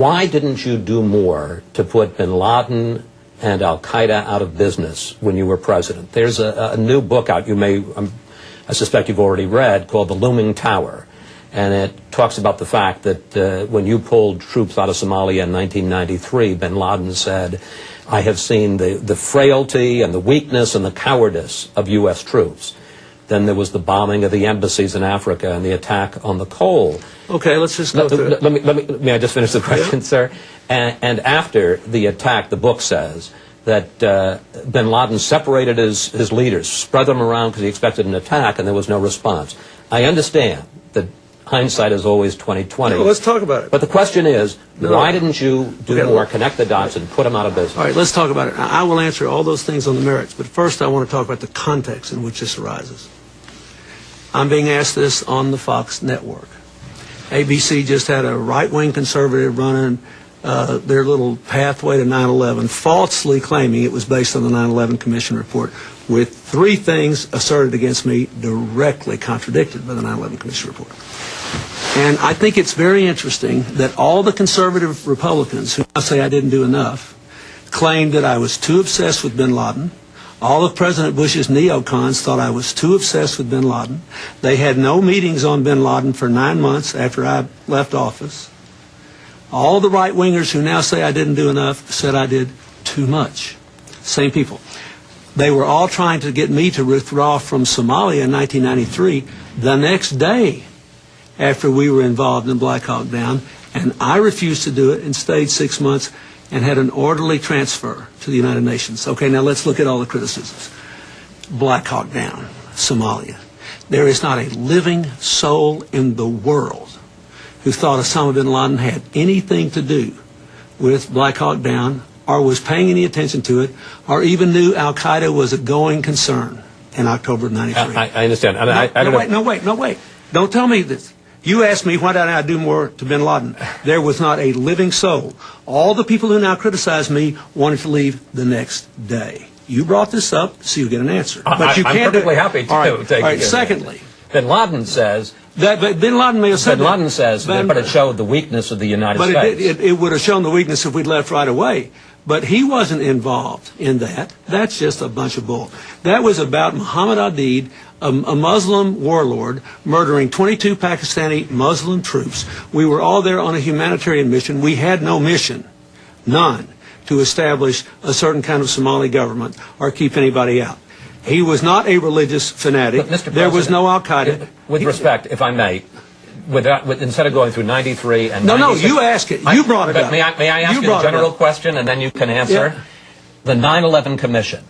why didn't you do more to put bin Laden and al-Qaeda out of business when you were president? There's a new book out I suspect you've already read, called The Looming Tower. And it talks about the fact that when you pulled troops out of Somalia in 1993, bin Laden said, I have seen the frailty and the weakness and the cowardice of U.S. troops. Then there was the bombing of the embassies in Africa and the attack on the coal. Okay, let's just go through it. May I just finish the question, sir? And after the attack, the book says that bin Laden separated his leaders, spread them around because he expected an attack, and there was no response. I understand that hindsight is always 20/20. No, let's talk about it. But the question is, why didn't you do more, connect the dots, and put them out of business? All right, let's talk about it. I will answer all those things on the merits, but first I want to talk about the context in which this arises. I'm being asked this on the Fox network. ABC just had a right-wing conservative running their little pathway to 9/11, falsely claiming it was based on the 9/11 Commission report, with 3 things asserted against me directly contradicted by the 9/11 Commission report. And I think it's very interesting that all the conservative Republicans who now say I didn't do enough claimed that I was too obsessed with bin Laden. All of President Bush's neocons thought I was too obsessed with bin Laden. They had no meetings on bin Laden for 9 months after I left office. All the right-wingers who now say I didn't do enough said I did too much. Same people. They were all trying to get me to withdraw from Somalia in 1993 the next day after we were involved in Black Hawk Down, and I refused to do it and stayed 6 months and had an orderly transfer to the United Nations. Okay, now let's look at all the criticisms. Black Hawk Down, Somalia. There is not a living soul in the world who thought Osama bin Laden had anything to do with Black Hawk Down, or was paying any attention to it, or even knew al-Qaeda was a going concern in October of 93. I understand. No, wait. Don't tell me this. You asked me why didn't I do more to bin Laden. There was not a living soul. All the people who now criticize me wanted to leave the next day. You brought this up, so you get an answer. But you can't. I'm perfectly happy to. All right. Secondly, bin Laden says that bin Laden may have said bin Laden says that, but it showed the weakness of the United States. But it would have shown the weakness if we'd left right away. But he wasn't involved in that. That's just a bunch of bull. That was about Muhammad Aidid, a Muslim warlord, murdering 22 Pakistani Muslim troops. We were all there on a humanitarian mission. We had no mission, none, to establish a certain kind of Somali government or keep anybody out. He was not a religious fanatic. There was no al-Qaeda. With respect, if I may, instead of going through 93 and 96... No, you ask it. You brought it up. May I ask you a general question, and then you can answer? Yeah. The 9/11 Commission,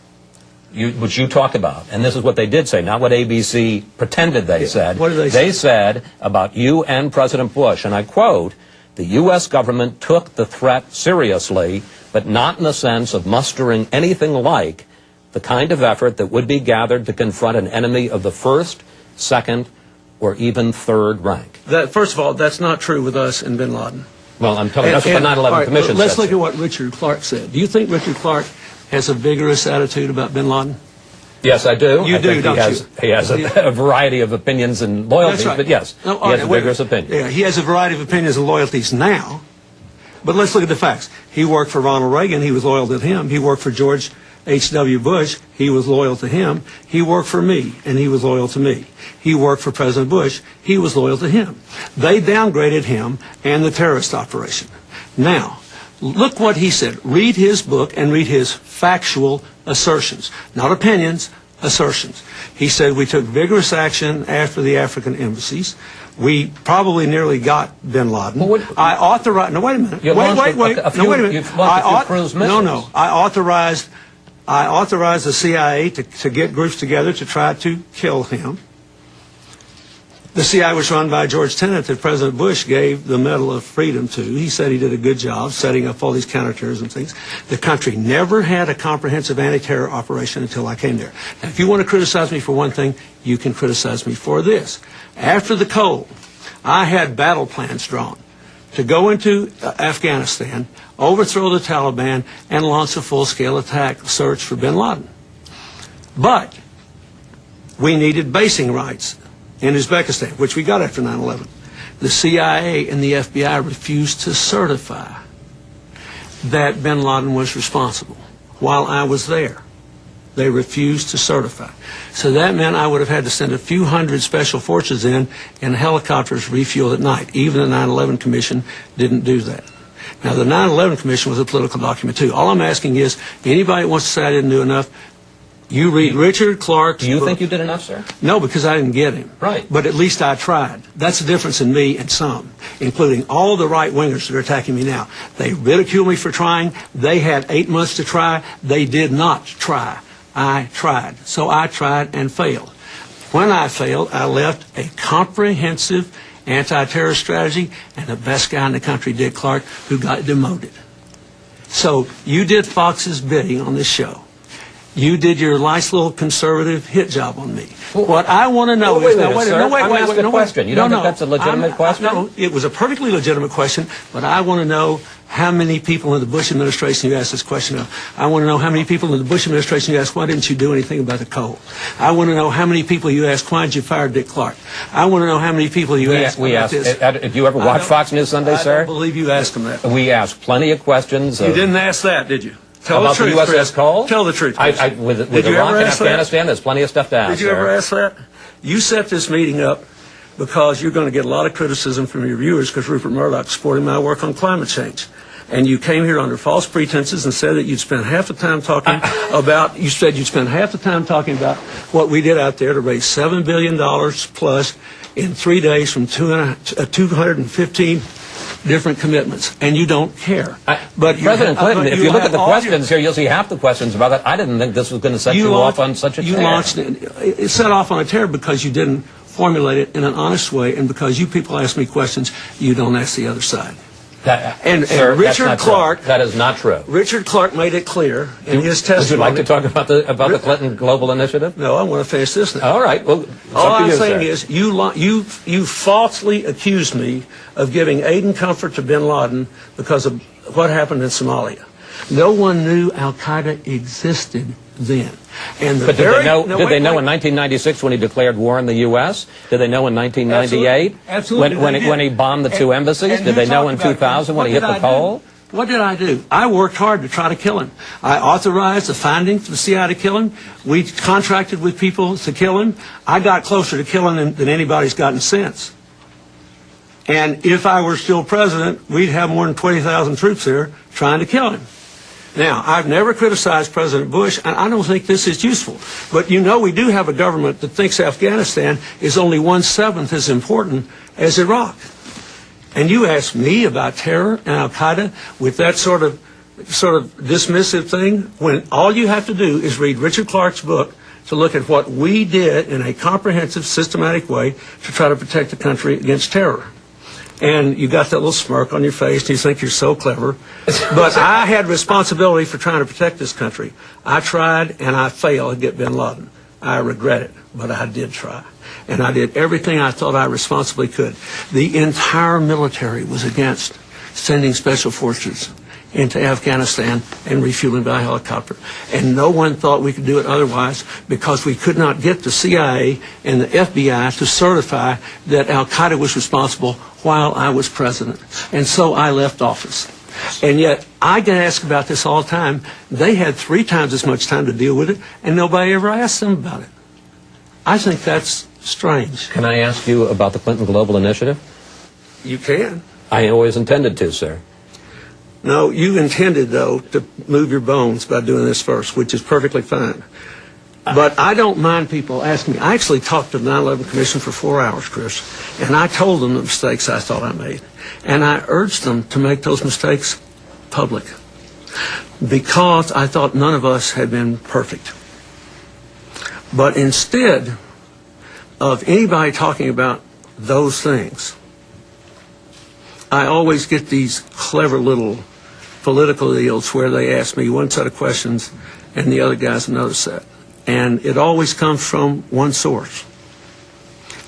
which you talk about, and this is what they did say, not what ABC pretended they said. What did they say? They said about you and President Bush, and I quote, the U.S. government took the threat seriously, but not in the sense of mustering anything like the kind of effort that would be gathered to confront an enemy of the first, second, or even third rank. First of all, that's not true with us and bin Laden. Well, I'm telling you, that's what the 9/11 Commission said. Let's look at what Richard Clarke said. Do you think Richard Clarke has a vigorous attitude about bin Laden? Yes, I do. You do, don't you? He has a variety of opinions and loyalties, right. but yes, he has a vigorous opinion. Yeah, he has a variety of opinions and loyalties now, but let's look at the facts. He worked for Ronald Reagan. He was loyal to him. He worked for George H.W. Bush. He was loyal to him. He worked for me, and he was loyal to me. He worked for President Bush. He was loyal to him. They downgraded him and the terrorist operation. Now, look what he said. Read his book and read his factual assertions, not opinions, assertions. He said we took vigorous action after the African embassies. We probably nearly got bin Laden. Well, I authorized. No, wait a minute. Wait a minute. I authorized the CIA to get groups together to try to kill him. The CIA was run by George Tenet that President Bush gave the Medal of Freedom to. He said he did a good job setting up all these counterterrorism things. The country never had a comprehensive anti-terror operation until I came there. Now, if you want to criticize me for one thing, you can criticize me for this. After the cold, I had battle plans drawn to go into Afghanistan, overthrow the Taliban, and launch a full-scale attack search for bin Laden. But we needed basing rights in Uzbekistan, which we got after 9/11. the CIA and the FBI refused to certify that bin Laden was responsible while I was there. They refused to certify. So that meant I would have had to send a few hundred special forces in and helicopters refueled at night. Even the 9/11 Commission didn't do that. Now, the 9/11 Commission was a political document, too. All I'm asking is, anybody that wants to say I didn't do enough, you read Richard Clark's Do you book. think you did enough, sir? No, because I didn't get him. Right. But at least I tried. That's the difference in me and some, including all the right-wingers that are attacking me now. They ridicule me for trying. They had 8 months to try. They did not try. I tried. So I tried and failed. When I failed, I left a comprehensive anti-terror strategy and the best guy in the country, Dick Clark, who got demoted. So you did Fox's bidding on this show. You did your nice little conservative hit job on me. What I want to know is... I'm asking a question. You don't think that's a legitimate question? No, it was a perfectly legitimate question, but I want to know how many people in the Bush administration you asked this question of. I want to know how many people in the Bush administration you asked, why didn't you do anything about the coal? I want to know how many people you asked, why did you fire Dick Clark? I want to know how many people you asked about this. Did you ever watch Fox News Sunday, sir? I don't believe you asked them that. We asked plenty of questions. You didn't ask that, did you? Tell about the truth, the USS Chris. Cole? Tell the truth, Chris. With Did you Iraq ever and ask that? Afghanistan, there's plenty of stuff to ask. Did you ever ask that? You set this meeting up because you're going to get a lot of criticism from your viewers because Rupert Murdoch supported my work on climate change. And you came here under false pretenses and said that you'd spend half the time talking about, you said you'd spend half the time talking about what we did out there to raise $7 billion plus in 3 days from 215 different commitments, and you don't care. But President Clinton, if you look at the questions here, you'll see half the questions about that. I didn't think this was going to set you off on such a tear. You launched it set off on a tear because you didn't formulate it in an honest way, and because you people ask me questions, you don't ask the other side. Sir, Richard Clark, that is not true. Richard Clark made it clear in his testimony. Would you like to talk about the Clinton Global Initiative? No, I want to finish this now. All right. Well, all I'm saying is you falsely accused me of giving aid and comfort to bin Laden because of what happened in Somalia. No one knew Al-Qaeda existed then. But did they know in 1996 when he declared war on the U.S.? Did they know in 1998 Absolutely. when he bombed the two embassies? Did they know in 2000 when he hit the pole? What did I do? I worked hard to try to kill him. I authorized the finding for the CIA to kill him. We contracted with people to kill him. I got closer to killing him than anybody's gotten since. And if I were still president, we'd have more than 20,000 troops there trying to kill him. Now, I've never criticized President Bush, and I don't think this is useful. But you know we do have a government that thinks Afghanistan is only 1/7 as important as Iraq. And you ask me about terror and Al-Qaeda with that sort of dismissive thing, when all you have to do is read Richard Clark's book to look at what we did in a comprehensive, systematic way to try to protect the country against terror. And you got that little smirk on your face, and you think you're so clever. But I had responsibility for trying to protect this country. I tried, and I failed to get bin Laden. I regret it, but I did try. And I did everything I thought I responsibly could. The entire military was against sending special forces into Afghanistan and refueling by helicopter. And no one thought we could do it otherwise because we could not get the CIA and the FBI to certify that Al-Qaeda was responsible while I was president. And so I left office. And yet, I get asked about this all the time. They had 3 times as much time to deal with it, and nobody ever asked them about it. I think that's strange. Can I ask you about the Clinton Global Initiative? You can. I always intended to, sir. No, you intended, though, to move your bones by doing this first, which is perfectly fine. But I don't mind people asking me. I actually talked to the 9/11 Commission for 4 hours, Chris, and I told them the mistakes I thought I made. And I urged them to make those mistakes public because I thought none of us had been perfect. But instead of anybody talking about those things, I always get these clever little political deals where they ask me one set of questions and the other guy's another set. And it always comes from one source.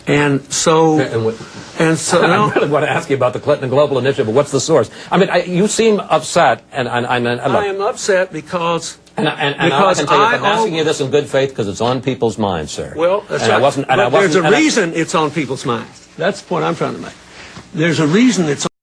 And so I really want to ask you about the Clinton Global Initiative, but what's the source? I mean, you seem upset, and I am upset because I can tell you, I'm asking you this in good faith because it's on people's minds, sir. Well, that's right. There's a reason it's on people's minds. That's the point I'm trying to make. There's a reason it's